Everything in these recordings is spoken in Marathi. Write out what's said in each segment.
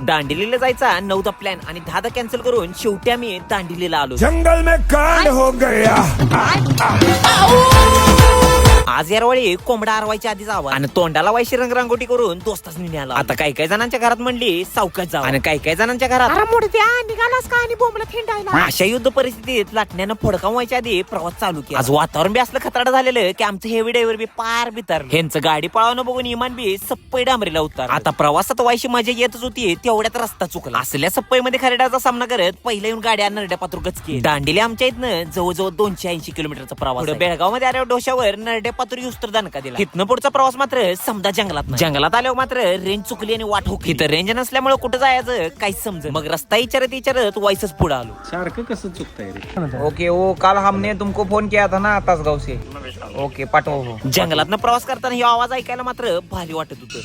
दांडिलीला जायचा 9दा प्लॅन आणि 10दा कॅन्सल करून शेवटी आम्ही दांडिलीला आलो. जंगल में कांड हो गया. आज यारवाळी कोंबडा आरवायच्या आधीच आवा आणि तोंडाला वायशी रंगरांगोटी करून दोस्ताच निघाला. आता काही काही जणांच्या घरात म्हणली सावकाश जावा आणि काही काही जणांच्या घरात निघालास का आणि बोंबला थेंडायला. अशा युद्ध परिस्थितीत लाटण्यानं फोडकावून व्हायच्या आधी प्रवास चालू केला. आज वातावरण बी असलं खतराडं झालेलं की आमचं हेवी ड्रायव्हर बी पार बितर ह्यांचं गाडी पळावणं बघून इमान बी सप्पई डांबरीला उतार. आता प्रवासात व्हायची मजा येतच होती तेवढ्यात रस्ता चुकला. असल्या सप्पईमध्ये खरेडाचा सामना करत पहिला येऊन गाड्या नरड्या पात्र गचके. दांडिली आमच्या इथनं जवळजवळ 280 किलोमीटरचा प्रवास. बेळगाव मध्ये आल्यावर डोशावर नरड्या पात्र युस्तर दणका दिला. तिथनं पुढचा प्रवास मात्र समजा जंगलात आल्यावर मात्र रेंज चुकली आणि वाट हुकली. इथं रेंज नसल्यामुळे कुठं जायचं काहीच समज. मग रस्ता विचारत वाईसच पुढे आलो. सारखं कसं चुकतंय रे. ओके वो कल हमने तुमको फोन किया था ना तासगाव से. ओके पाठव. जंगलातनं प्रवास करताना हे आवाज ऐकायला मात्र भारी वाटत होतं.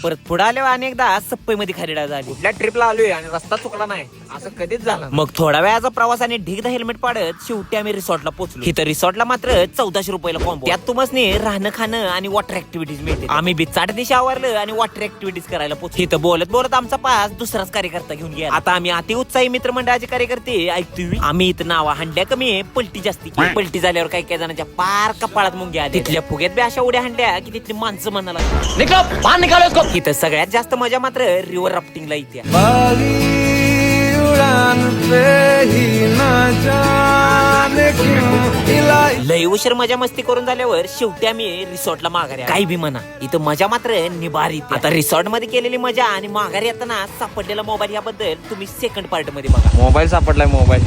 परत पुढे आल्यावर अनेकदा सप्पई मध्ये खरेडा झाली. कुठल्या ट्रिपला आलोय आणि रस्ता चुकला नाही असं कधीच झालं. मग थोड्या वेळाचा प्रवास आणि ढीगदा हेल्मेट पाडत शेवटी आम्ही रिसॉर्टला पोहोचलो. इथं रिसॉर्टला मात्र 1400 रुपयाला कॉम्बो. त्यात तुम्हाला राहणं खाणं आणि वॉटर ऍक्टिव्हिटीज मिळते. आम्ही बी 4 दिवशी आवरलं आणि वॉटर ऍक्टिव्हिटीज करायला पोहोचलो. इथं बोलत आमचा पास दुसराच कार्यकर्ता घेऊन गेला. आता आम्ही अति उत्साही मित्रमंडळाचे कार्यकर्ते ऐकतोय. आम्ही इथं नावा हंड्या कमी आहे पलटी जास्ती. पलटी झाल्यावर काही काही जणांच्या पार कपाळात मुंग्या आल्या. तिथल्या फुग्यात बी अशा उड्या हंड्या की तिथली माणसं म्हणाला. इथं सगळ्यात जास्त मजा मात्र रिव्हर राफ्टिंगला येते. लय उशीर मजा मस्ती करून झाल्यावर शेवटी आम्ही रिसॉर्टला माघारी. काही बी म्हणा इथं मजा मात्र निभारी. आता रिसॉर्ट मध्ये केलेली मजा आणि माघारी येताना सापडलेला मोबाईल याबद्दल तुम्ही सेकंड पार्ट मध्ये बघा. मोबाईल सापडलाय मोबाईल.